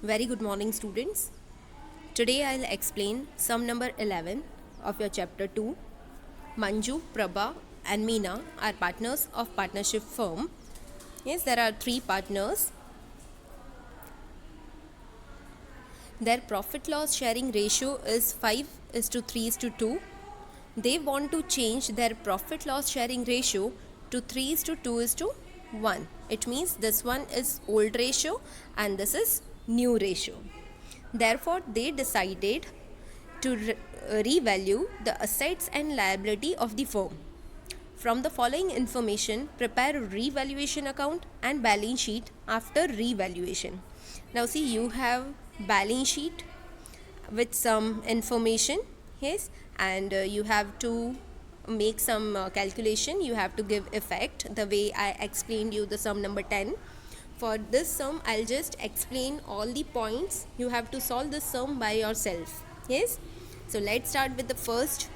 Very good morning, students. Today I'll explain sum number 11 of your chapter 2. Manju, Prabha, and Meena are partners of partnership firm. Yes, there are three partners. Their profit loss sharing ratio is 5 is to 3 is to 2. They want to change their profit loss sharing ratio to 3 is to 2 is to 1. It means this one is old ratio and this is new ratio. Therefore, they decided to revalue the assets and liability of the firm. From the following information, prepare a revaluation account and balance sheet after revaluation. Now see, you have balance sheet with some information, yes, and you have to make some calculation. You have to give effect the way I explained you the sum number 10. For this sum, I'll just explain all the points. You have to solve this sum by yourself, yes. So let's start with the first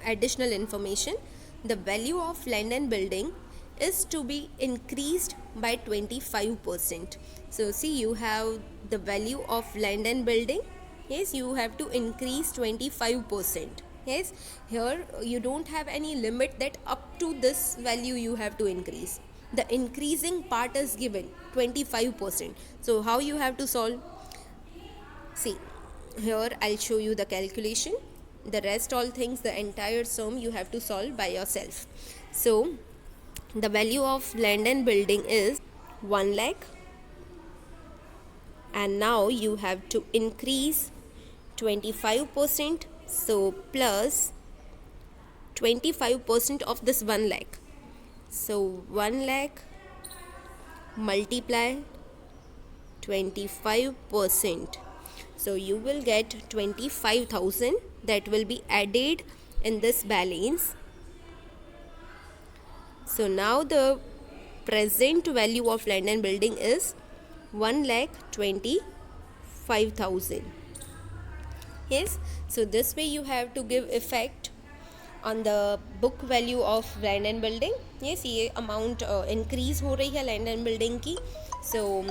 additional information. The value of land and building is to be increased by 25%. So see, you have the value of land and building, yes, you have to increase 25%. Yes, here you don't have any limit that up to this value you have to increase. The increasing part is given 25%. So how you have to solve? See, here I'll show you the calculation. The rest all things, the entire sum you have to solve by yourself. So the value of land and building is 1 lakh, and now you have to increase 25%. So plus 25% of this 1 lakh. So 1 lakh multiply 25%. So you will get 25,000 that will be added in this balance. So now the present value of land and building is 1,25,000. Yes, so this way you have to give effect on the book value of land and building. Yes, ये amount increase हो रही है land and building की. So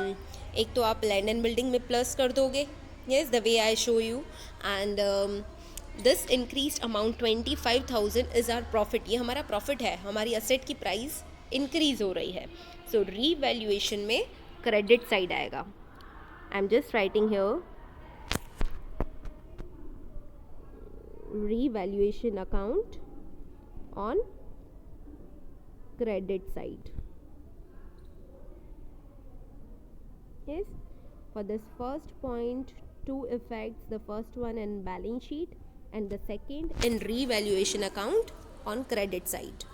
एक तो आप land and building में plus कर दोगे. Yes, the way I show you, and this increased amount 25,000 is our profit. ये हमारा profit है, हमारी asset की price increase हो रही है. So revaluation में credit side आएगा. I'm just writing here revaluation account on credit side. Yes, for this first point, two effects, the first one in balance sheet and the second in revaluation account on credit side.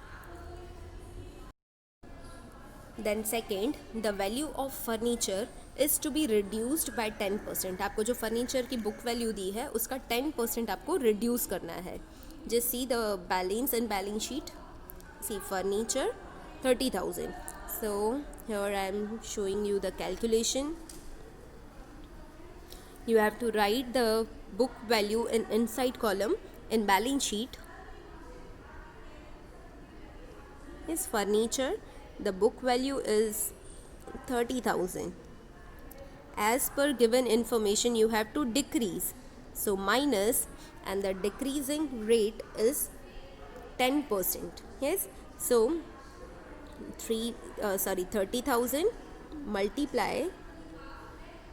Then second, the value of furniture is to be reduced by 10%. आपको जो furniture की book value दी है उसका 10% आपको reduce करना है. Just see the balance and balance sheet. See, furniture 30,000. So here I am showing you the calculation. You have to write the book value in inside column in balance sheet. Is furniture, the book value is 30,000. As per given information, you have to decrease. So minus, and the decreasing rate is 10%. Yes, so 30,000 multiply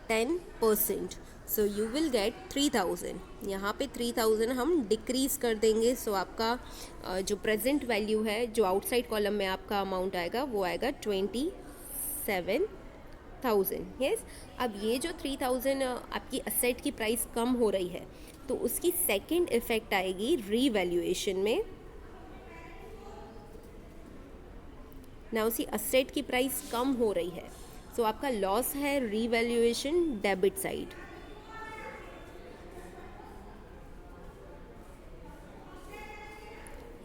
10%. So you will get 3,000. यहाँ पे 3,000 हम decrease कर देंगे. सो आपका जो present value है, जो outside column में आपका अमाउंट आएगा वो आएगा 27,000. यस, अब ये जो 3,000 आपकी असेट की प्राइस कम हो रही है तो उसकी सेकेंड इफेक्ट आएगी रीवैल्यूएशन में. ना उसी असेट की प्राइस कम हो रही है, सो आपका लॉस है revaluation debit side.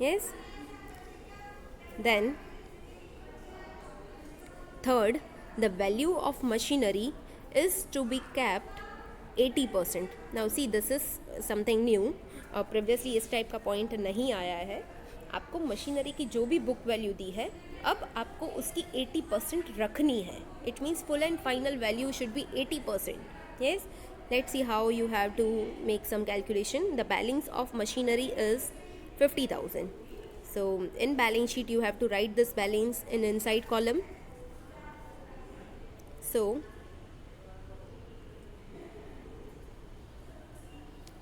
Yes. Then third, the value of machinery is to be kept 80%. Now see, this is something new. Previously इस टाइप का पॉइंट नहीं आया है. आपको मशीनरी की जो भी बुक वैल्यू दी है अब आपको उसकी 80% रखनी है. it means full and final value should be 80%. Yes, let's see how you have to make some calculation. The balance of machinery is 50,000. So in balance sheet you have to write this balance in inside column. So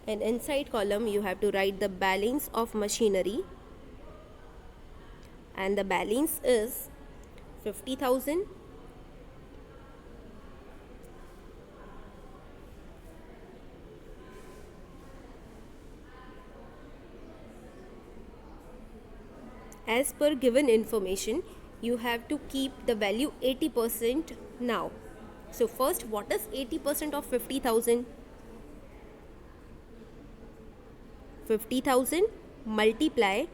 in inside column you have to write the balance of machinery, and the balance is 50,000. As per given information, you have to keep the value 80% now. So first, what is 80% of 50,000? 50,000 multiply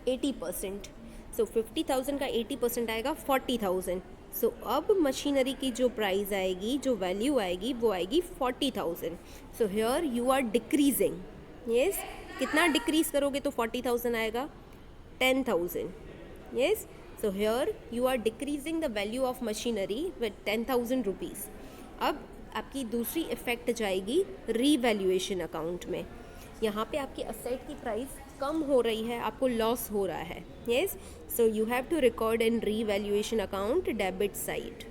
80%. So 50,000 का 80% आएगा 40,000. सो अब machinery की जो price आएगी, जो value आएगी, वो आएगी 40,000. So here you are decreasing. Yes, कितना डिक्रीज करोगे तो 40,000 आएगा? 10,000. Yes, so here you are decreasing the value of machinery with 10,000 rupees. अब आपकी दूसरी इफेक्ट जाएगी रीवैल्यूएशन अकाउंट में. यहाँ पे आपकी असेट की प्राइस कम हो रही है, आपको लॉस हो रहा है. Yes, so you have to record in revaluation account debit side.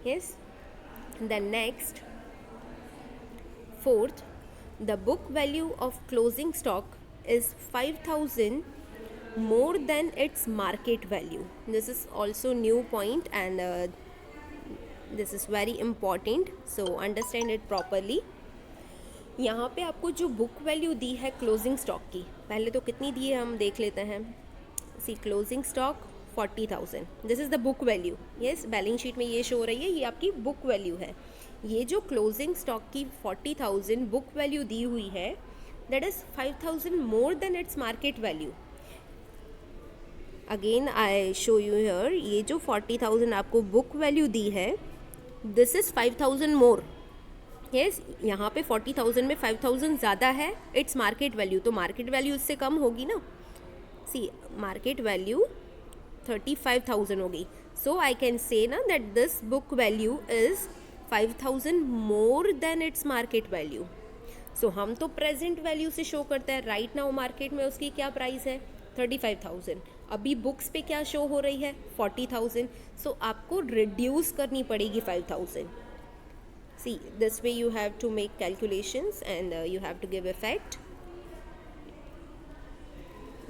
Yes, then next, fourth, the book value of closing stock is 5,000 more than its market value. This is also new point, and this is very important, so understand it properly. यहाँ पे आपको जो book value दी है closing stock की, पहले तो कितनी दी है हम देख लेते हैं. See closing stock 40,000, this is the book value. Yes, balance sheet में ये शो हो रही है, ये आपकी बुक वैल्यू है. ये जो क्लोजिंग स्टॉक की 40,000 बुक वैल्यू दी हुई है, that is 5,000 more than its market value. Again I show you here, ये जो 40,000 आपको बुक वैल्यू दी है, दिस इज़ 5,000 मोर. यस, यहाँ पे 40,000 में 5,000 ज़्यादा है इट्स मार्केट वैल्यू, तो मार्केट वैल्यू इससे कम होगी ना. सी मार्केट वैल्यू 35,000 होगी. सो आई कैन से ना that this book value is 5,000 more than its market value. So हम तो प्रेजेंट वैल्यू से शो करते हैं. राइट नाउ मार्केट में उसकी क्या प्राइस है? 35,000. अभी बुक्स पे क्या शो हो रही है? 40,000. सो आपको रिड्यूस करनी पड़ेगी 5,000. See this way you have to make calculations and you have to give effect.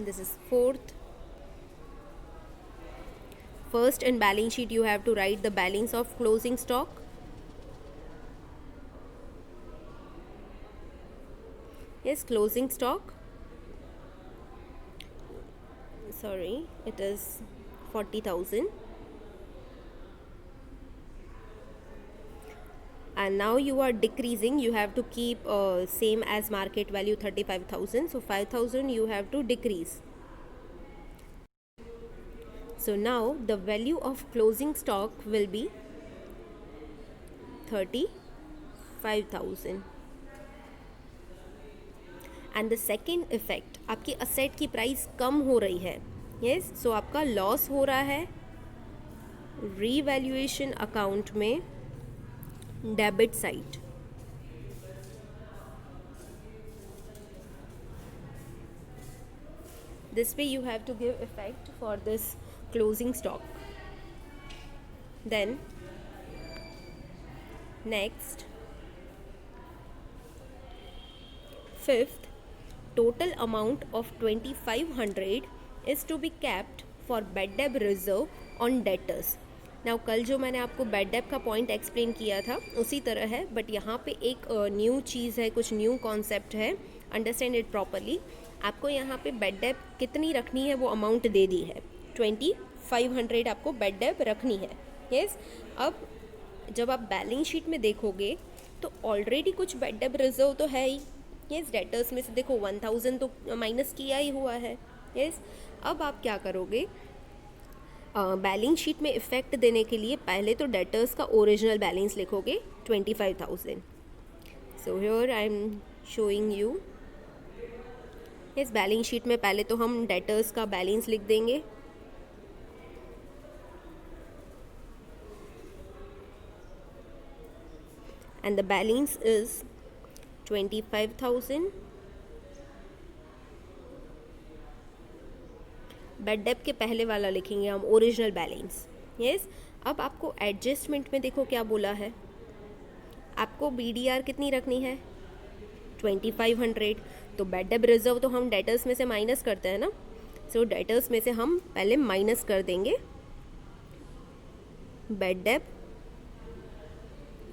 This is fourth. First, in balance sheet you have to write the balance of closing stock. Yes, closing stock, sorry, it is 40,000. And now you are decreasing, you have to keep same as market value 35,000. So 5,000 you have to decrease. So now the value of closing stock will be 35,000. And the second effect, आपकी asset की price कम हो रही है. Yes, सो आपका loss हो रहा है revaluation account में debit side. This way you have to give effect for this closing stock. Then next, fifth, total amount of 2,500 is to be kept for bad debt reserve on debtors. Now कल जो मैंने आपको bad debt का point explain किया था उसी तरह है, बट यहाँ पे एक न्यू चीज़ है, कुछ न्यू कॉन्सेप्ट है. Understand it properly. आपको यहाँ पे बैड डेप कितनी रखनी है वो अमाउंट दे दी है. 2,500 आपको बैड डेप रखनी है. यस, अब जब आप बैलेंस शीट में देखोगे तो ऑलरेडी कुछ बैड डेप रिजर्व तो है ही. यस, डेटर्स में से देखो 1,000 तो माइनस किया ही हुआ है. यस, अब आप क्या करोगे, बैलेंस शीट में इफेक्ट देने के लिए पहले तो डेटर्स का ओरिजिनल बैलेंस लिखोगे 25,000. So here I am showing you. इस बैलेंस शीट में पहले तो हम डेटर्स का बैलेंस लिख देंगे। And the balance is 25,000। Bad debt के पहले वाला लिखेंगे हम ओरिजिनल बैलेंस। यस। अब आपको एडजस्टमेंट में देखो क्या बोला है, आपको BDR कितनी रखनी है 2500। तो बैड डेट रिजर्व तो हम डेटर्स में से माइनस करते हैं ना, सो डेटर्स में से हम पहले माइनस कर देंगे bad debt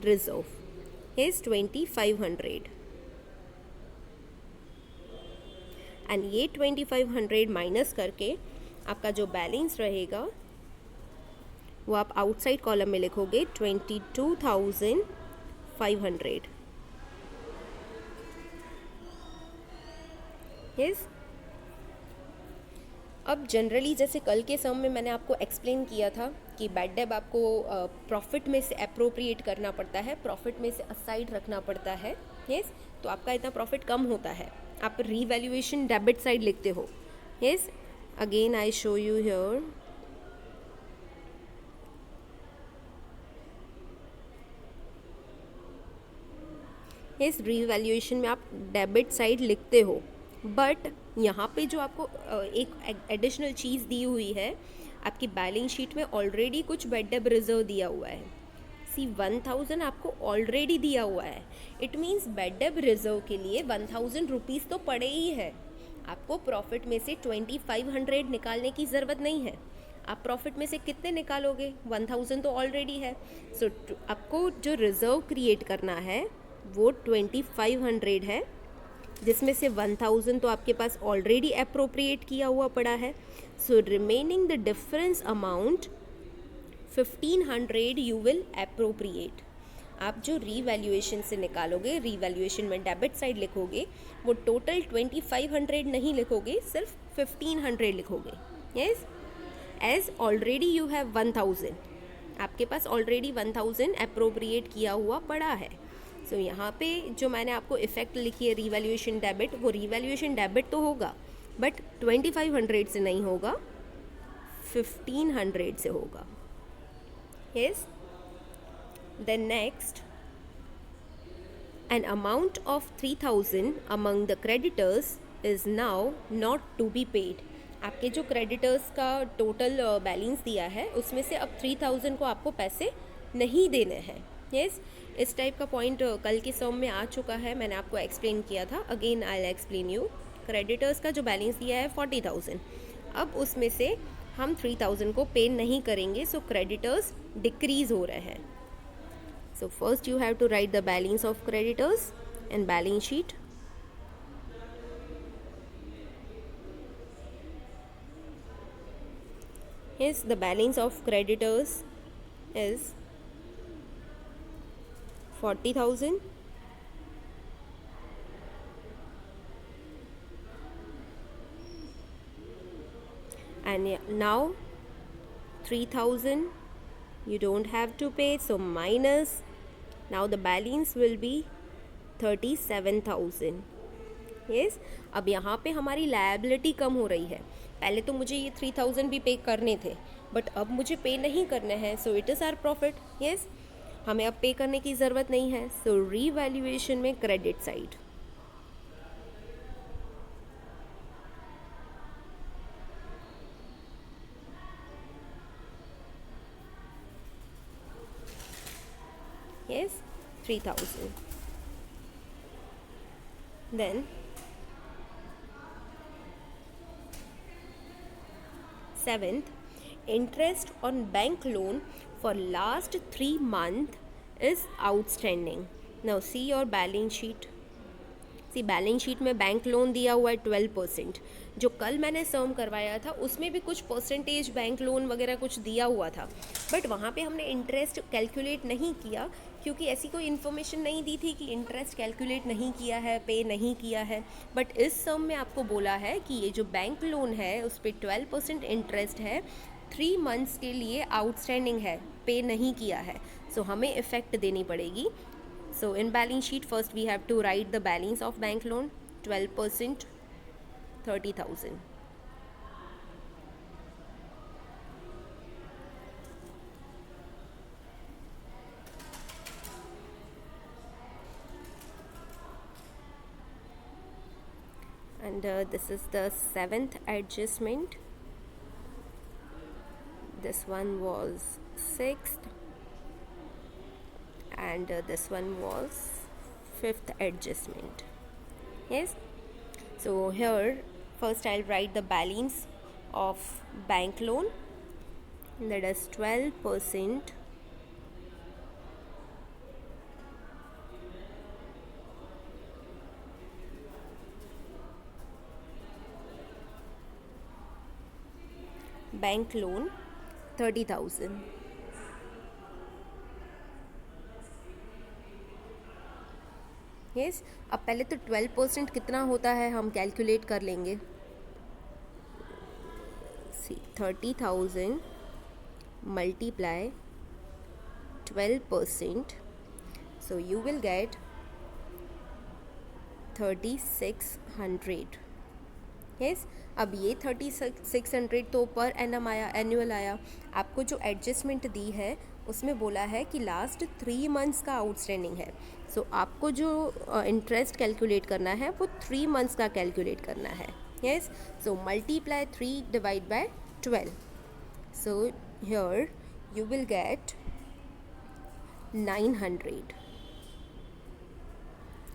reserve is 2500। And ये 2500 माइनस करके आपका जो बैलेंस रहेगा वो आप आउटसाइड कॉलम में लिखोगे 22,500। यस। अब जनरली जैसे कल के सम में मैंने आपको एक्सप्लेन किया था कि बैड डेट आपको प्रॉफिट में से अप्रोप्रिएट करना पड़ता है, प्रॉफिट में से असाइड रखना पड़ता है। यस। तो आपका इतना प्रॉफिट कम होता है, आप रीवैल्यूएशन डेबिट साइड लिखते हो। Yes. Again I show you here. इस रीवैल्यूएशन में आप डेबिट साइड लिखते हो, बट यहाँ पे जो आपको एक एडिशनल चीज़ दी हुई है, आपकी बैलेंस शीट में ऑलरेडी कुछ बैड डेट रिजर्व दिया हुआ है। सी 1000 आपको ऑलरेडी दिया हुआ है। It means bad debt reserve के लिए 1000 रुपीज़ तो पड़े ही है। आपको प्रॉफिट में से 2500 निकालने की ज़रूरत नहीं है। आप प्रॉफिट में से कितने निकालोगे, 1000 तो ऑलरेडी है। सो आपको जो रिजर्व क्रिएट करना है वो 2500 है, जिसमें से 1000 तो आपके पास ऑलरेडी अप्रोप्रिएट किया हुआ पड़ा है। So remaining the difference amount 1500 you will appropriate. आप जो रीवैल्यूएशन से निकालोगे, रीवैल्यूएशन में डेबिट साइड लिखोगे, वो टोटल 2500 नहीं लिखोगे, सिर्फ 1500 लिखोगे। Yes. As already you have 1000, आपके पास ऑलरेडी 1000 अप्रोप्रिएट किया हुआ पड़ा है। सो यहाँ पे जो मैंने आपको इफेक्ट लिखी है रीवैल्यूएशन डेबिट, वो रीवैल्यूएशन डेबिट तो होगा बट 2500 से नहीं होगा, 1500 से होगा। Yes. Then next, an amount of 3000 among the creditors is now not to be paid। आपके जो क्रेडिटर्स का टोटल बैलेंस दिया है उसमें से अब 3000 को आपको पैसे नहीं देने हैं। यस। इस टाइप का पॉइंट कल के सम में आ चुका है, मैंने आपको एक्सप्लेन किया था। Again I explain you. Creditors का जो बैलेंस दिया है 40,000, अब उसमें से हम 3000 को पे नहीं करेंगे, सो क्रेडिटर्स डिक्रीज हो रहे हैं। So first you have to write the balance of creditors in balance sheet. Yes, the balance of creditors is 40,000 and now 3,000 you don't have to pay, so minus, now the balance will be 37,000। Yes. अब यहाँ पे हमारी liability कम हो रही है। पहले तो मुझे ये 3000 भी पे करने थे, बट अब मुझे पे नहीं करने हैं, so it is our profit. Yes. हमें अब पे करने की ज़रूरत नहीं है, सो रीवैल्यूएशन में credit side. Yes, 3000। Then 7th, interest on bank loan for last 3 months is outstanding। Now see your balance sheet। See balance sheet में bank loan दिया हुआ है 12%। जो कल मैंने सम करवाया था उसमें भी कुछ परसेंटेज बैंक लोन वगैरह कुछ दिया हुआ था, बट वहाँ पे हमने इंटरेस्ट कैलकुलेट नहीं किया क्योंकि ऐसी कोई इन्फॉर्मेशन नहीं दी थी कि इंटरेस्ट कैलकुलेट नहीं किया है, पे नहीं किया है। बट इस सम में आपको बोला है कि ये जो बैंक लोन है उस पर 12% इंटरेस्ट है, 3 मंथ्स के लिए आउटस्टैंडिंग है, पे नहीं किया है, सो हमें इफ़ेक्ट देनी पड़ेगी। So in balance sheet, first we have to write the balance of bank loan, 12%, 30,000. And this is the 7th adjustment. This one was 6th, and this one was 5th adjustment. Yes, so here first I'll write the balance of bank loan, that is 12%, bank loan 30,000. Yes, अब पहले तो 12% कितना होता है हम calculate कर लेंगे. सी 30,000 multiply 12%, so you will get 3600. Yes, अब ये 3600 तो पर एनम आया, एनुअल आया. आपको जो एडजस्टमेंट दी है उसमें बोला है कि लास्ट 3 मंथ्स का आउटस्टैंडिंग है. सो आपको जो इंटरेस्ट कैलकुलेट करना है वो 3 मंथ्स का कैलकुलेट करना है. Yes, so multiply 3 divide by 12. So here you will get 900.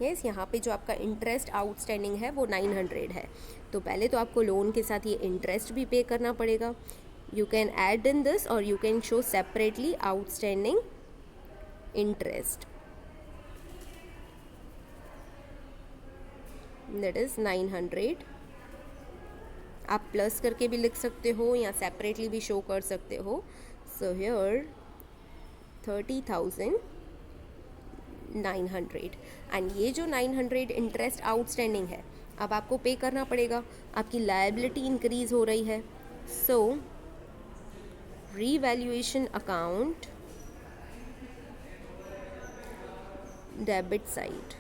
Yes, यहाँ पे जो आपका इंटरेस्ट आउटस्टैंडिंग है वो 900 है. तो पहले तो आपको लोन के साथ ये इंटरेस्ट भी पे करना पड़ेगा. You can add in this और you can show separately outstanding interest, that is 900. आप प्लस करके भी लिख सकते हो या सेपरेटली भी शो कर सकते हो. सो हियर 30,900 एंड ये जो 900 इंटरेस्ट आउटस्टैंडिंग है अब आपको पे करना पड़ेगा. आपकी लायबिलिटी इंक्रीज हो रही है. So revaluation account, debit side.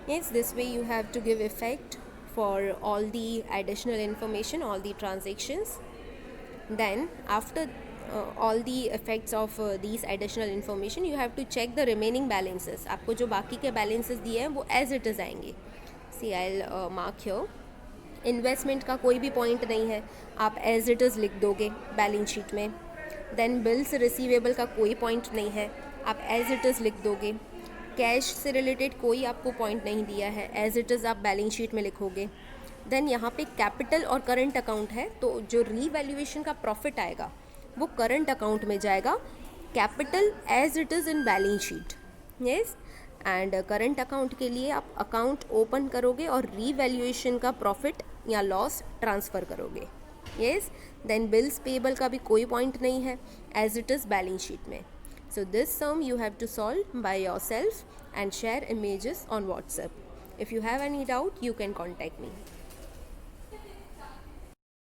Yes, this way you have to give effect for all the additional information, all the transactions. Then after all the effects of these additional information, you have to check the remaining balances. आपको जो बाकी के balances दिए हैं वो as it is आएंगे. See, I'll mark here. Investment का कोई भी पॉइंट नहीं है, आप एज इट इज़ लिख दोगे बैलेंस शीट में. देन बिल्स रिसीवेबल का कोई पॉइंट नहीं है, आप एज इट इज़ लिख दोगे. कैश से रिलेटेड कोई आपको पॉइंट नहीं दिया है, एज इट इज़ आप बैलेंस शीट में लिखोगे. देन यहाँ पे कैपिटल और करंट अकाउंट है, तो जो रीवैल्यूएशन का प्रॉफिट आएगा वो करंट अकाउंट में जाएगा. Capital as it is in balance sheet. Yes, and current account के लिए आप अकाउंट ओपन करोगे और रीवैल्यूएशन का प्रॉफिट या लॉस ट्रांसफ़र करोगे. यस, देन बिल्स पेबल का भी कोई पॉइंट नहीं है, as it is balance sheet में. So this sum you have to solve by yourself and share images on WhatsApp. If you have any doubt, you can contact me.